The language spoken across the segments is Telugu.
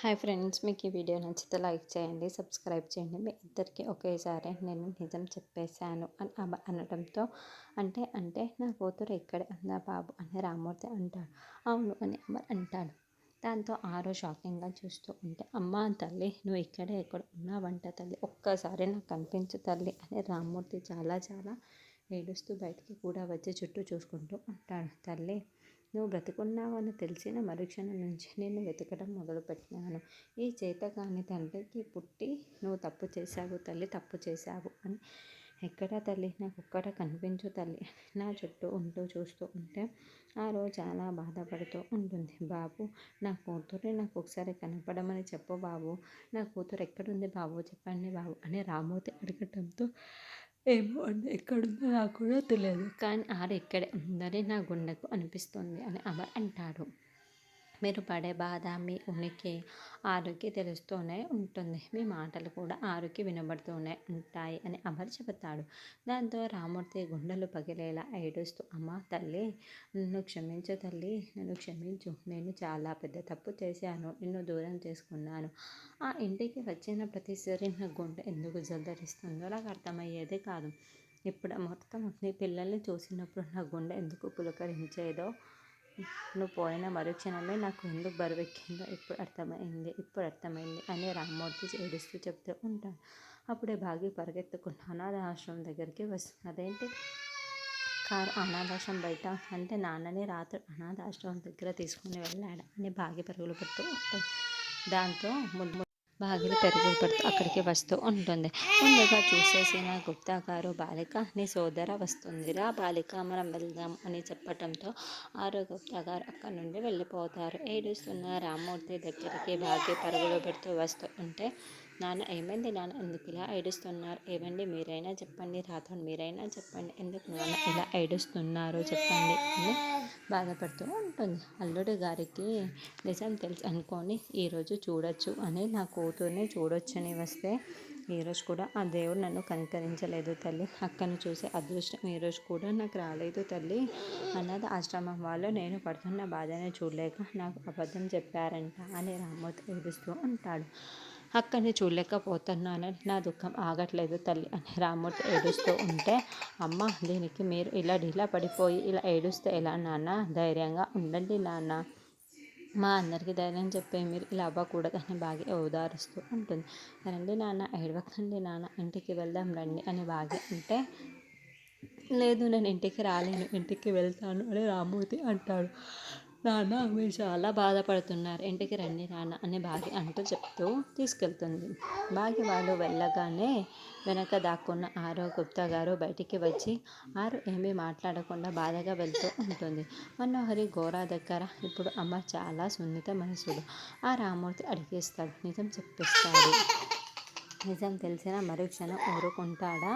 హాయ్ ఫ్రెండ్స్, మీకు ఈ వీడియో నచ్చితే లైక్ చేయండి, సబ్స్క్రైబ్ చేయండి. మీ ఇద్దరికి ఒకేసారి నేను నిజం చెప్పేశాను అని అనడంతో అంటే నా కూతురు ఇక్కడే ఉందా బాబు అని రామ్మూర్తి అంటాడు. అవును అని అమర్ అంటాడు. దాంతో ఆరో షాకింగ్గా చూస్తూ ఉంటే, అమ్మ తల్లి నువ్వు ఇక్కడే ఎక్కడ ఉన్నావంట తల్లి, ఒక్కసారి నాకు కనిపించు తల్లి అని రామ్మూర్తి చాలా చాలా ఏడుస్తూ బయటికి కూడా వచ్చి చుట్టూ చూసుకుంటూ ఉంటాడు. తల్లి నువ్వు బ్రతికున్నావని తెలిసిన మరుక్షణం నుంచి నేను వెతకడం మొదలుపెట్టినాను. ఈ చేతకాని తండ్రికి పుట్టి నువ్వు తప్పు చేశావు తల్లి, తప్పు చేశావు అని. ఎక్కడా తల్లి, నాకు ఒక్కడ కనిపించు తల్లి నా చుట్టూ ఉంటూ చూస్తూ ఉంటే ఆ రోజు చాలా బాధపడుతూ ఉంటుంది. బాబు నా కూతుర్ని నాకు ఒకసారి కనపడమని చెప్పు బాబు, నా కూతురు ఎక్కడుంది బాబు, చెప్పండి బాబు అని రామూర్తి అడగటంతో, ఏమో అండి ఎక్కడుందో నాకు కూడా తెలియదు, కానీ ఇక్కడే ఉందని నా గుండెకు అనిపిస్తుంది అని అమర్ అంటాడు. మీరు పడే బాధ మీ ఉనికి ఆరుకి తెలుస్తూనే ఉంటుంది, మీ మాటలు కూడా ఆరుకి వినబడుతూనే ఉంటాయి అని అమర్ చెబుతాడు. దాంతో రామూర్తి గుండెలు పగిలేలా ఏడుస్తూ, అమ్మ తల్లి నన్ను క్షమించు తల్లి, నన్ను క్షమించు, నేను చాలా పెద్ద తప్పు చేశాను, నిన్ను దూరం చేసుకున్నాను. ఆ ఇంటికి వచ్చిన ప్రతిసారి నా గుండె ఎందుకు జల్దరిస్తుందో నాకు అర్థమయ్యేదే కాదు. ఇప్పుడు మొత్తం నీ పిల్లల్ని చూసినప్పుడు నా గుండె ఎందుకు పులకరించేదో, నువ్వు పోయిన మరుక్షణమే నాకు ఎందుకు బరువెక్కిందో ఇప్పుడు అర్థమైంది అని రామ్మూర్తి ఏడుస్తూ చెప్తూ ఉంటాడు. అప్పుడే భాగి పరిగెత్తుకున్న అనాథ ఆశ్రమం దగ్గరికి వస్తుంది. అదేంటి కారు అనాథాశ్రమం బయట అంటే నాన్నని రాత్రి అనాథాశ్రమం దగ్గర తీసుకుని వెళ్ళాడు అని భాగి పరుగులు పెడుతూ ఉంటుంది. దాంతో భాగిని పరుగులు పెడుతూ అక్కడికి వస్తూ ఉంటుంది. ముందుగా చూసేసిన గుప్తా గారు, బాలిక నీ సోదర వస్తుందిరా బాలిక, మనం వెళ్దాం అని చెప్పటంతో గుప్తా గారు అక్కడి నుండి వెళ్ళిపోతారు. ఏడుస్తున్న రామ్మూర్తి దగ్గరికి భాగ్య పరుగులు పెడుతూ వస్తూ ఉంటే, నాన్న ఏమైంది నాన్న, ఎందుకు ఇలా ఏడుస్తున్నారు, ఏమండి మీరైనా చెప్పండి, రాథోడ్ మీరైనా చెప్పండి, ఎందుకు నాన్న ఇలా ఏడుస్తున్నారు చెప్పండి అని బాధపడుతూ ఉంటుంది. అల్లుడి గారికి నిజం తెలుసు అనుకొని ఈరోజు చూడొచ్చు అని, నా కూతుర్ని చూడొచ్చని వస్తే ఈరోజు కూడా ఆ దేవుడు నన్ను కనికరించలేదు తల్లి, అక్కను చూసే అదృష్టం ఈరోజు కూడా నాకు రాలేదు తల్లి. అన్నది ఆశ్రమం వాళ్ళు నేను పడుతున్న బాధని చూడలేక నాకు అబద్ధం చెప్పారంట అని రామ్మూర్తి ఏడుస్తూ ఉంటాడు. అక్కడిని చూడలేకపోతున్నానని నా దుఃఖం ఆగట్లేదు తల్లి అని రామ్మూర్తి ఏడుస్తూ ఉంటే, అమ్మ దీనికి మీరు ఇలా ఢీలా పడిపోయి ఇలా ఏడుస్తే ఎలా నాన్న, ధైర్యంగా ఉండండి నాన్న, మా అందరికీ ధైర్యం చెప్పే మీరు ఇలా అవ్వకూడదని బాగా ఓదారుస్తూ ఉంటుంది. రండి నాన్న, ఏడవకండి నాన్న, ఇంటికి వెళ్దాం రండి అని బాగా అంటే, లేదు నేను ఇంటికి రాలేను, ఇంటికి వెళ్తాను అని రామ్మూర్తి అంటాడు. నాన్న మీరు చాలా బాధపడుతున్నారు, ఇంటికి రండి నాన్న అని బాగి అంటూ చెప్తూ తీసుకెళ్తుంది. బాగి వాళ్ళు వెళ్ళగానే వెనక దాక్కున్న గుప్తా గారు బయటికి వచ్చి ఏమీ మాట్లాడకుండా బాధగా వెళ్తూ ఉంటుంది. మనోహరి గోరా దగ్గర ఇప్పుడు అమ్మ చాలా సున్నిత మనసుడు, రామ్మూర్తి అడిగేస్తాడు, నిజం చెప్పిస్తాడు. నిజం తెలిసిన మరుక్షణం ఊరుకుంటాడా,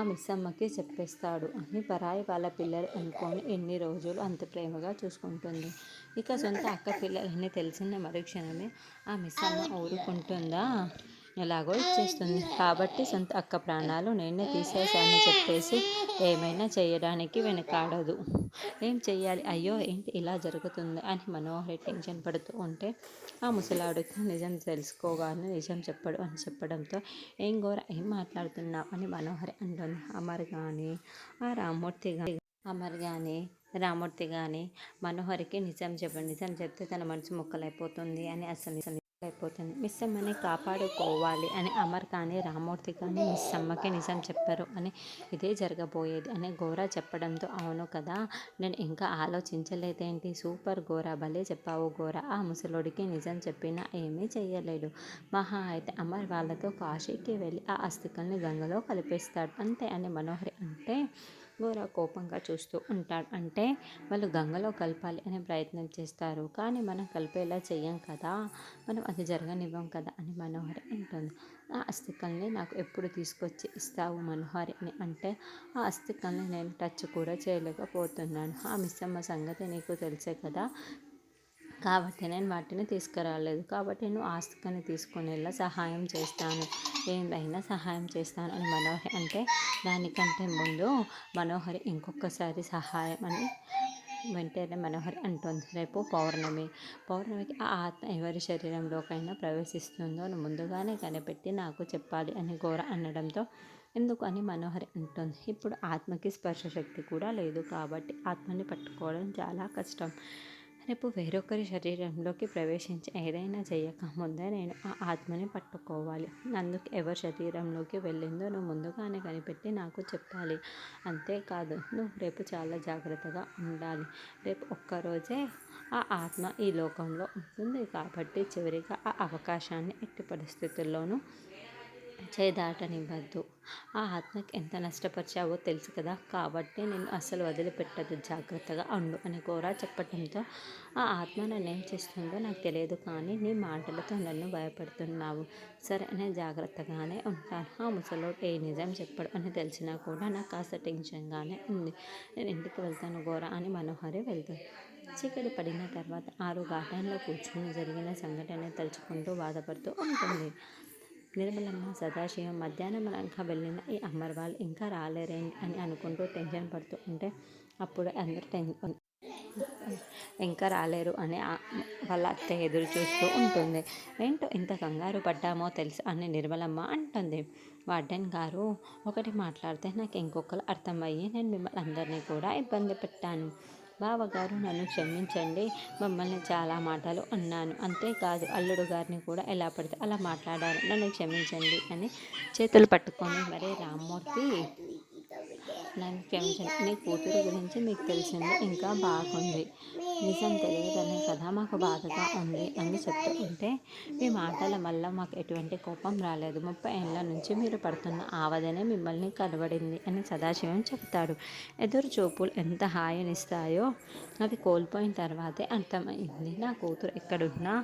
మిస్సమ్మకి చెప్పేస్తాడు అని పరాయి వాళ్ళ పిల్లలు అనుకొని ఎన్ని రోజులు అంత ప్రేమగా చూసుకుంటుంది. ఇక సొంత అక్క పిల్లలని తెలిసిన మరుక్షణమే మిస్సమ్మ ఊరుకుంటుందా, ఎలాగో ఇచ్చేస్తుంది. కాబట్టి సొంత అక్క ప్రాణాలు నేనే తీసేశాను చెప్పేసి ఏమైనా చేయడానికి వెనకాడదు. ఏం చెయ్యాలి, అయ్యో ఏంటి ఇలా జరుగుతుంది అని మనోహరి టెన్షన్ పడుతూ ఉంటే, ముసలాడికి నిజం తెలుసుకోగానే నిజం చెప్పడు అని చెప్పడంతో, ఏం ఘోర ఏం మాట్లాడుతున్నావు అని మనోహరి అంటుంది. రామ్మూర్తి కానీ మనోహరికి నిజం చెప్పండి, నిజం చెప్తే తన మనసు ముక్కలైపోతుంది అని, అసలు అయిపోతుంది, మిస్సమ్మని కాపాడుకోవాలి అని అమర్ కానీ రామ్మూర్తి కానీ మిస్సమ్మకి నిజం చెప్పరు అని, ఇదే జరగబోయేది అని గోరా చెప్పడంతో, అవును కదా నేను ఇంకా ఆలోచించలేదేంటి, సూపర్ గోరా, భలే చెప్పావు గోరా, ముసలోడికి నిజం చెప్పినా ఏమీ చెయ్యలేడు, మహా అయితే అమర్ వాళ్ళతో కాశీకి వెళ్ళి అస్థికల్ని గంగలో కలిపేస్తాడు అంతే అని మనోహరి అంటే, గోరా కోపంగా చూస్తూ ఉంటాడు. అంటే వాళ్ళు గంగలో కలపాలి అనే ప్రయత్నం చేస్తారు, కానీ మనం కలిపేలా చెయ్యం కదా, మనం అది జరగనివ్వం కదా అని మనోహరి అంటుంది. అస్థికల్ని నాకు ఎప్పుడు తీసుకొచ్చి ఇస్తావు మనోహరి అని అంటే, అస్థికల్ని నేను టచ్ కూడా చేయలేకపోతున్నాను, మిస్సమ్మ సంగతి నీకు తెలిసే కదా, కాబట్టి నేను వాటిని తీసుకురాలేదు, కాబట్టి నువ్వు ఆస్తికని తీసుకునేలా సహాయం చేస్తాను, ఏమైనా సహాయం చేస్తాను అని మనోహరి అంటే, దానికంటే ముందు మనోహరి ఇంకొకసారి సహాయం అని వెంటనే మనోహరి అంటుంది, రేపు పౌర్ణమికి ఆ ఆత్మ ఎవరి శరీరంలోకైనా ప్రవేశిస్తుందో నువ్వు ముందుగానే కనిపెట్టి నాకు చెప్పాలి అని ఘోర అనడంతో, ఎందుకు అని మనోహరి అంటుంది, ఇప్పుడు ఆత్మకి స్పర్శ శక్తి కూడా లేదు కాబట్టి ఆత్మని పట్టుకోవడం చాలా కష్టం. రేపు వేరొకరి శరీరంలోకి ప్రవేశించి ఏదైనా చేయక ముందే నేను ఆ ఆత్మని పట్టుకోవాలి. అందుకు ఎవరి శరీరంలోకి వెళ్ళిందో నువ్వు ముందుగానే కనిపెట్టి నాకు చెప్పాలి. అంతేకాదు నువ్వు రేపు చాలా జాగ్రత్తగా ఉండాలి. రేపు ఒక్కరోజే ఆ ఆత్మ ఈ లోకంలో ఉంటుంది కాబట్టి చివరిగా ఆ అవకాశాన్ని ఎట్టి పరిస్థితుల్లోనూ చేదాటనివ్వద్దు. ఆ ఆత్మకి ఎంత నష్టపరిచావో తెలుసు కదా, కాబట్టి నేను అస్సలు వదిలిపెట్టదు, జాగ్రత్తగా ఉండు అని ఘోర చెప్పటంతో, ఆ ఆత్మ నన్నేం చేస్తుందో నాకు తెలియదు కానీ నీ మాటలతో నన్ను భయపెడుతున్నావు. సరే నేను జాగ్రత్తగానే ఉంటాను. ఆ ముసలోడు ఏ నిజం చెప్పడు అని తెలిసినా కూడా నాకు కాస్త టెన్షన్గానే ఉంది. నేను ఇంటికి వెళ్తాను ఘోర అని మనోహరి వెళ్తుంది. చీకటి పడిన తర్వాత 6 గార్డెన్లో కూర్చుని జరిగిన సంఘటన తలుచుకుంటూ బాధపడుతూ ఉంటుంది. నిర్మలమ్మ, సదాశివం మధ్యాహ్నం రంగా వెళ్ళిన ఈ అమ్మర్ వాళ్ళు ఇంకా రాలేరేంటి అని అనుకుంటూ టెన్షన్ పడుతూ ఉంటే, అప్పుడు అందరూ ఇంకా రాలేరు అని వాళ్ళ అత్త ఎదురు చూస్తూ ఉంటుంది. ఏంటో ఇంత కంగారు పడ్డామో తెలుసు అని నిర్మలమ్మ అంటుంది. వార్డెన్ గారు ఒకటి మాట్లాడితే నాకు ఇంకొకరు అర్థమయ్యి నేను మిమ్మల్ని అందరినీ కూడా ఇబ్బంది పెట్టాను. బావగారు నన్ను క్షమించండి, మమ్మల్ని చాలా మాటలు అన్నాను. అంతేకాదు అల్లుడు గారిని కూడా ఎలా పడితే అలా మాట్లాడాను, నన్ను క్షమించండి అని చేతులు పట్టుకొని మరే రామ్మూర్తి, నన్ను క్షమించండి, నీ కూతురు గురించి మీకు తెలిసింది ఇంకా బాగుంది, నిజం తెలియదనే కదా మాకు బాధగా ఉంది అని చెప్తూ ఉంటే, మీ మాటల వల్ల మాకు ఎటువంటి కోపం రాలేదు. 30 ఏళ్ళ నుంచి మీరు పడుతున్న ఆవదనే మిమ్మల్ని కనబడింది అని సదాశివం చెప్తాడు. ఎదురు చూపులు ఎంత హాయినిస్తాయో అవి కోల్పోయిన తర్వాతే అర్థమైంది. నా కూతురు ఎక్కడున్నా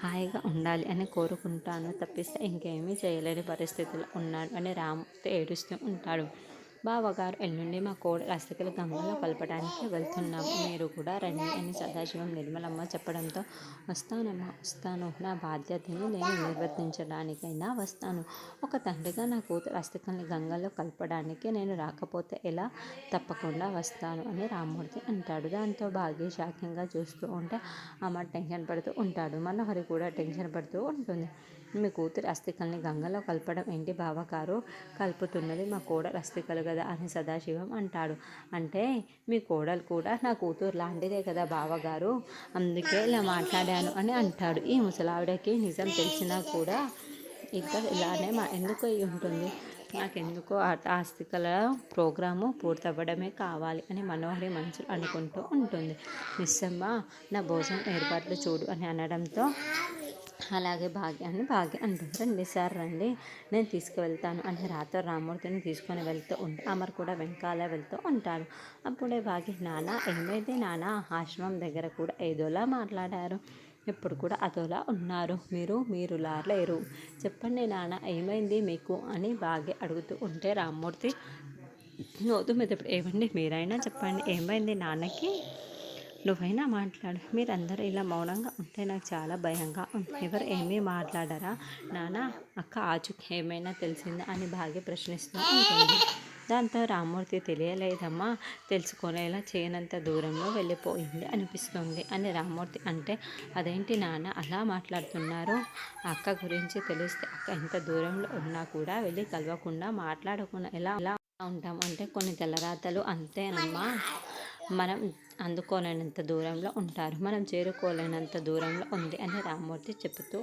హాయిగా ఉండాలి అని కోరుకుంటాను తప్పిస్తే ఇంకేమీ చేయలేని పరిస్థితుల్లో ఉన్నాను అని రామ్మూర్తి ఏడుస్తూ ఉంటాడు. బావగారు ఎల్లుండి మా కోడలు అస్థికలు గంగలో కలపడానికి వెళ్తున్నాము, మీరు కూడా రండి అని సదాశివం నిర్మలమ్మ చెప్పడంతో, వస్తానమ్మా వస్తాను, నా బాధ్యతని నేను నిర్వర్తించడానికైనా వస్తాను. ఒక తండ్రిగా నా కూతురు అస్థికల్ని గంగలో కలపడానికి నేను రాకపోతే ఎలా, తప్పకుండా వస్తాను అని రామ్మూర్తి అంటాడు. దాంతో భాగ్య షాకింగ్గా చూస్తూ ఉంటే అమ్మ టెన్షన్ పడుతూ ఉంటాడు. మనోహరి కూడా టెన్షన్ పడుతూ ఉంటుంది. మీ కూతురి అస్థికల్ని గంగలో కలపడం ఏంటి బావగారు, కలుపుతున్నది మా కోడలు అస్థికలు కదా అని సదాశివం అంటాడు. అంటే మీ కోడలు కూడా నా కూతురు లాంటిదే కదా బావగారు, అందుకే ఇలా మాట్లాడాను అని అంటాడు. ఈ ముసలావిడకి నిజం తెలిసినా కూడా ఇంకా ఇలానే ఎందుకు అయి ఉంటుంది, నాకెందుకో ఆస్తికల ప్రోగ్రాము పూర్తవ్వడమే కావాలి అని మనోహరి మనసులు అనుకుంటూ ఉంటుంది. మిస్సమ్మ, నా భోజనం ఏర్పాట్లు చూడు అని అనడంతో, అలాగే భాగ్య అంటుంది. రండి సార్ రండి, నేను తీసుకువెళ్తాను అని రాత్రి రామ్మూర్తిని తీసుకొని వెళ్తూ ఉంటే అమర్ కూడా వెనకాల వెళ్తూ ఉంటాడు. అప్పుడే భాగ్య, నాన్న ఏమైంది నాన్న, ఆశ్రమం దగ్గర కూడా ఏదోలా మాట్లాడారు, ఇప్పుడు కూడా అదోలా ఉన్నారు, మీరులా లేరు, చెప్పండి నాన్న ఏమైంది మీకు అని భాగ్య అడుగుతూ ఉంటే రామ్మూర్తి నోటు మీద ఏమండి మీరైనా చెప్పండి ఏమైంది నాన్నకి, నువ్వైనా మాట్లాడు, మీరందరూ ఇలా మౌనంగా ఉంటే నాకు చాలా భయంగా ఉంది. ఎవరు ఏమీ మాట్లాడరా నాన్న, అక్క ఆచూకి ఏమైనా తెలిసిందా అని భాగ్య ప్రశ్నిస్తూ ఉంటుంది. దాంతో రామ్మూర్తి, తెలియలేదమ్మా, తెలుసుకునేలా చేయనంత దూరంలో వెళ్ళిపోయింది అనిపిస్తుంది అని రామ్మూర్తి అంటే, అదేంటి నాన్న అలా మాట్లాడుతున్నారు, అక్క గురించి తెలిస్తే అక్క ఎంత దూరంలో ఉన్నా కూడా వెళ్ళి కలవకుండా మాట్లాడకుండా ఎలా ఉంటాం అంటే, కొన్ని తలరాతలు అంతేనమ్మా, మనం అందుకోలేనంత దూరంలో ఉంటారు, మనం చేరుకోలేనంత దూరంలో ఉంది అని రామ్మూర్తి చెబుతూ